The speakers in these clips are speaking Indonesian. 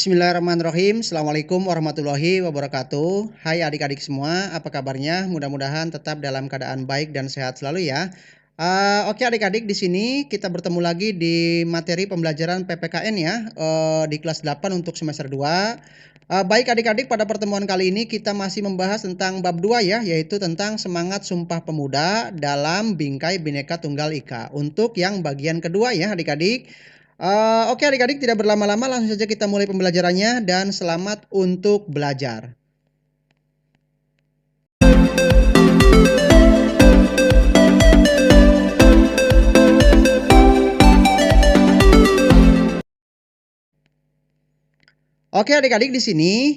Bismillahirrahmanirrahim. Assalamualaikum warahmatullahi wabarakatuh. Hai adik-adik semua, apa kabarnya? Mudah-mudahan tetap dalam keadaan baik dan sehat selalu ya. Oke adik-adik, di sini kita bertemu lagi di materi pembelajaran PPKN ya, di kelas 8 untuk semester 2. Baik adik-adik, pada pertemuan kali ini kita masih membahas tentang bab 2 ya, yaitu tentang semangat Sumpah Pemuda dalam Bingkai Bhinneka Tunggal Ika. Untuk yang bagian kedua ya adik-adik. Oke adik-adik, tidak berlama-lama langsung saja kita mulai pembelajarannya dan selamat untuk belajar. Oke adik-adik, di sini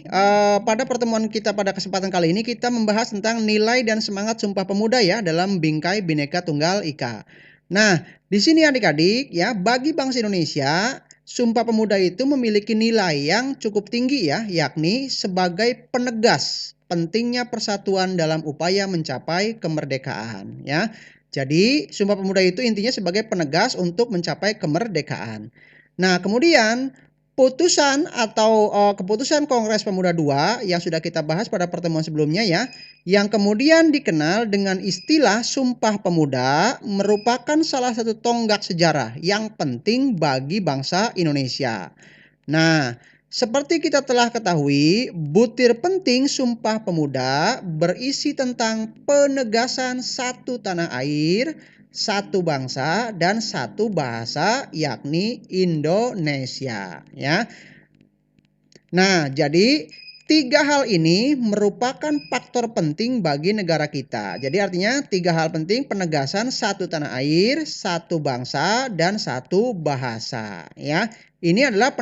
pada pertemuan kita pada kesempatan kali ini kita membahas tentang nilai dan semangat Sumpah Pemuda ya dalam Bingkai Bhinneka Tunggal Ika. Nah, di sini adik-adik ya, bagi bangsa Indonesia, Sumpah Pemuda itu memiliki nilai yang cukup tinggi ya, yakni sebagai penegas pentingnya persatuan dalam upaya mencapai kemerdekaan ya. Jadi, Sumpah Pemuda itu intinya sebagai penegas untuk mencapai kemerdekaan. Nah, kemudian putusan atau keputusan Kongres Pemuda II yang sudah kita bahas pada pertemuan sebelumnya ya, yang kemudian dikenal dengan istilah Sumpah Pemuda, merupakan salah satu tonggak sejarah yang penting bagi bangsa Indonesia. Nah, seperti kita telah ketahui, butir penting Sumpah Pemuda berisi tentang penegasan satu tanah air, satu bangsa dan satu bahasa, yakni Indonesia ya. Nah, jadi tiga hal ini merupakan faktor penting bagi negara kita. Jadi artinya tiga hal penting: penegasan satu tanah air, satu bangsa dan satu bahasa ya. Ini adalah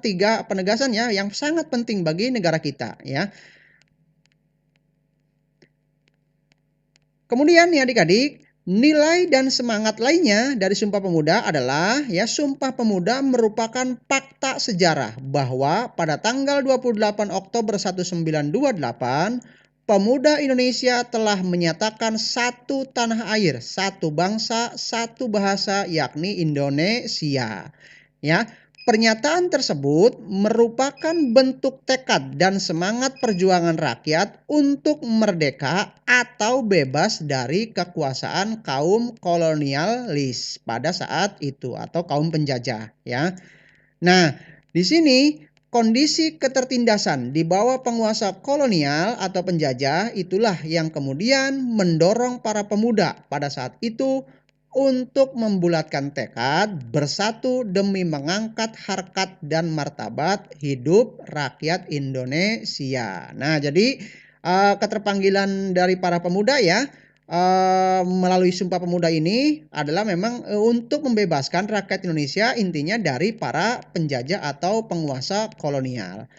tiga penegasan ya yang sangat penting bagi negara kita ya. Kemudian nih adik-adik, nilai dan semangat lainnya dari Sumpah Pemuda adalah ya, Sumpah Pemuda merupakan fakta sejarah bahwa pada tanggal 28 Oktober 1928 pemuda Indonesia telah menyatakan satu tanah air, satu bangsa, satu bahasa, yakni Indonesia. Ya, pernyataan tersebut merupakan bentuk tekad dan semangat perjuangan rakyat untuk merdeka atau bebas dari kekuasaan kaum kolonialis pada saat itu atau kaum penjajah ya. Nah, di sini kondisi ketertindasan di bawah penguasa kolonial atau penjajah itulah yang kemudian mendorong para pemuda pada saat itu untuk membulatkan tekad bersatu demi mengangkat harkat dan martabat hidup rakyat Indonesia. Nah, jadi keterpanggilan dari para pemuda ya, melalui Sumpah Pemuda ini adalah memang untuk membebaskan rakyat Indonesia, intinya dari para penjajah atau penguasa kolonial.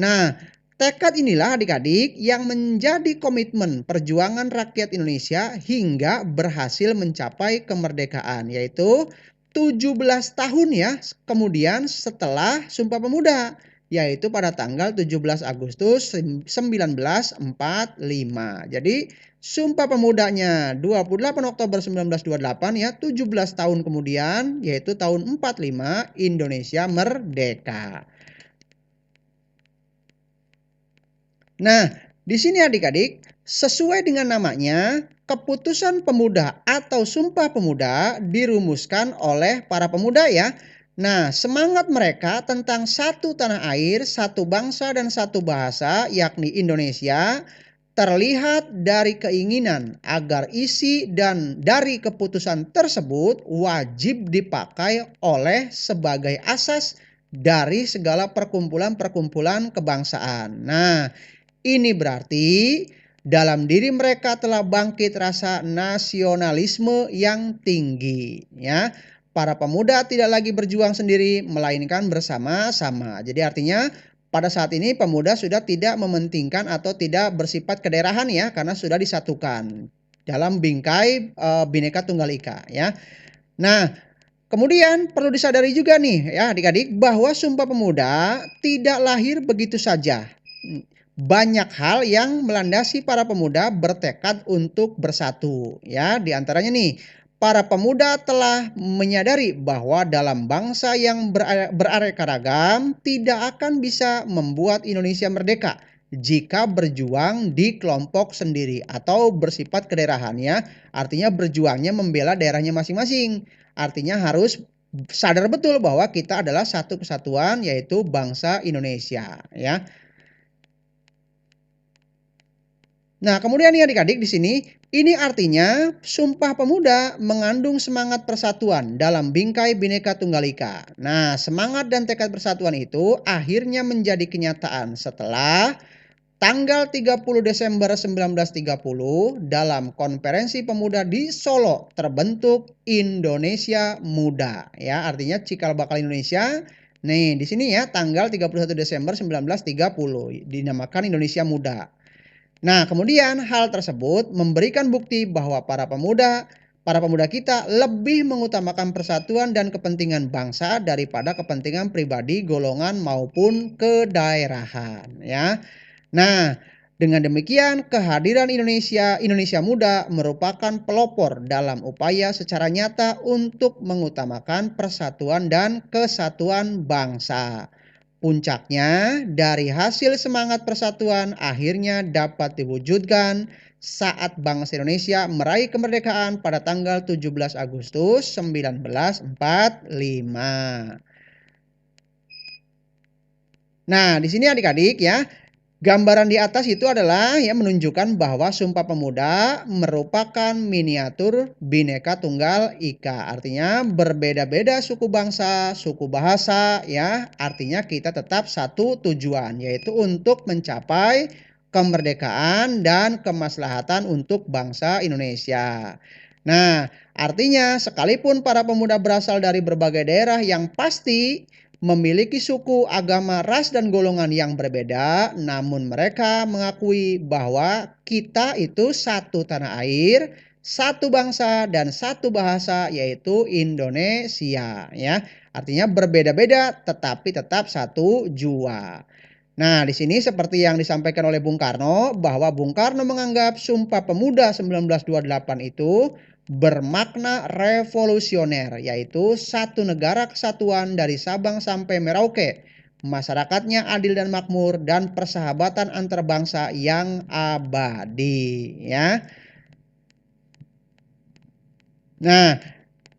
Nah, tekad inilah adik-adik yang menjadi komitmen perjuangan rakyat Indonesia hingga berhasil mencapai kemerdekaan, yaitu 17 tahun ya kemudian setelah Sumpah Pemuda, yaitu pada tanggal 17 Agustus 1945. Jadi Sumpah Pemudanya 28 Oktober 1928 ya, 17 tahun kemudian yaitu tahun 45 Indonesia merdeka. Nah, di sini adik-adik, sesuai dengan namanya, keputusan pemuda atau Sumpah Pemuda dirumuskan oleh para pemuda ya. Nah, semangat mereka tentang satu tanah air, satu bangsa dan satu bahasa, yakni Indonesia, terlihat dari keinginan agar isi dan dari keputusan tersebut wajib dipakai oleh sebagai asas dari segala perkumpulan-perkumpulan kebangsaan. Nah, ini berarti dalam diri mereka telah bangkit rasa nasionalisme yang tinggi ya. Para pemuda tidak lagi berjuang sendiri melainkan bersama-sama. Jadi artinya pada saat ini pemuda sudah tidak mementingkan atau tidak bersifat kedaerahan ya, karena sudah disatukan dalam bingkai Bhinneka Tunggal Ika ya. Nah, kemudian perlu disadari juga nih ya adik-adik, bahwa Sumpah Pemuda tidak lahir begitu saja. Banyak hal yang melandasi para pemuda bertekad untuk bersatu ya, diantaranya nih para pemuda telah menyadari bahwa dalam bangsa yang beraneka ragam tidak akan bisa membuat Indonesia merdeka jika berjuang di kelompok sendiri atau bersifat kedaerahan ya. Artinya berjuangnya membela daerahnya masing-masing. Artinya harus sadar betul bahwa kita adalah satu kesatuan yaitu bangsa Indonesia ya. Nah, kemudian nih adik-adik di sini, ini artinya Sumpah Pemuda mengandung semangat persatuan dalam bingkai Bhinneka Tunggal Ika. Nah, semangat dan tekad persatuan itu akhirnya menjadi kenyataan setelah tanggal 30 Desember 1930 dalam Konferensi Pemuda di Solo terbentuk Indonesia Muda. Ya, artinya cikal bakal Indonesia. Nih, di sini ya tanggal 31 Desember 1930 dinamakan Indonesia Muda. Nah, kemudian hal tersebut memberikan bukti bahwa para pemuda kita lebih mengutamakan persatuan dan kepentingan bangsa daripada kepentingan pribadi, golongan maupun kedaerahan, ya. Nah, dengan demikian kehadiran Indonesia Muda merupakan pelopor dalam upaya secara nyata untuk mengutamakan persatuan dan kesatuan bangsa. Puncaknya, dari hasil semangat persatuan akhirnya dapat diwujudkan saat bangsa Indonesia meraih kemerdekaan pada tanggal 17 Agustus 1945. Nah, di sini adik-adik ya, gambaran di atas itu adalah ya menunjukkan bahwa Sumpah Pemuda merupakan miniatur Bhinneka Tunggal Ika. Artinya berbeda-beda suku bangsa, suku bahasa ya. Artinya kita tetap satu tujuan yaitu untuk mencapai kemerdekaan dan kemaslahatan untuk bangsa Indonesia. Nah, artinya sekalipun para pemuda berasal dari berbagai daerah yang pasti memiliki suku, agama, ras, dan golongan yang berbeda, namun mereka mengakui bahwa kita itu satu tanah air, satu bangsa, dan satu bahasa, yaitu Indonesia. Ya, artinya berbeda-beda, tetapi tetap satu jua. Nah, di sini seperti yang disampaikan oleh Bung Karno, bahwa Bung Karno menganggap Sumpah Pemuda 1928 itu bermakna revolusioner, yaitu satu negara kesatuan dari Sabang sampai Merauke, masyarakatnya adil dan makmur, dan persahabatan antar bangsa yang abadi. Ya. Nah,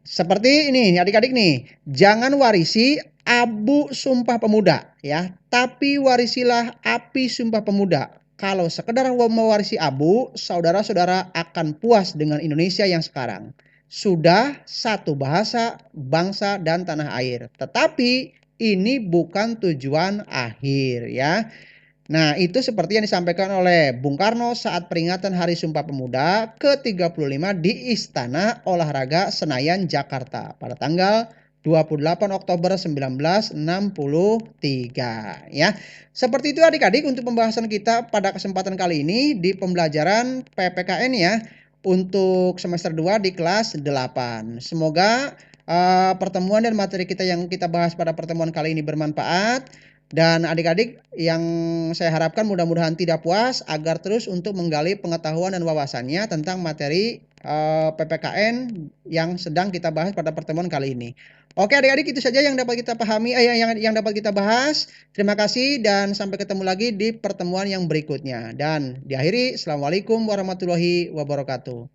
seperti ini adik-adik nih, jangan warisi abu Sumpah Pemuda ya, tapi warisilah api Sumpah Pemuda. Kalau sekedar mewarisi abu, saudara-saudara akan puas dengan Indonesia yang sekarang. Sudah satu bahasa, bangsa, dan tanah air. Tetapi ini bukan tujuan akhir ya. Nah, itu seperti yang disampaikan oleh Bung Karno saat peringatan Hari Sumpah Pemuda ke-35 di Istana Olahraga Senayan, Jakarta pada tanggal 28 Oktober 1963 ya. Seperti itu adik-adik untuk pembahasan kita pada kesempatan kali ini di pembelajaran PPKN ya untuk semester 2 di kelas 8. Semoga pertemuan dan materi kita yang kita bahas pada pertemuan kali ini bermanfaat. Dan adik-adik yang saya harapkan mudah-mudahan tidak puas agar terus untuk menggali pengetahuan dan wawasannya tentang materi PPKN yang sedang kita bahas pada pertemuan kali ini. Oke adik-adik, itu saja yang dapat kita pahami, yang dapat kita bahas. Terima kasih dan sampai ketemu lagi di pertemuan yang berikutnya. Dan diakhiri, Assalamualaikum warahmatullahi wabarakatuh.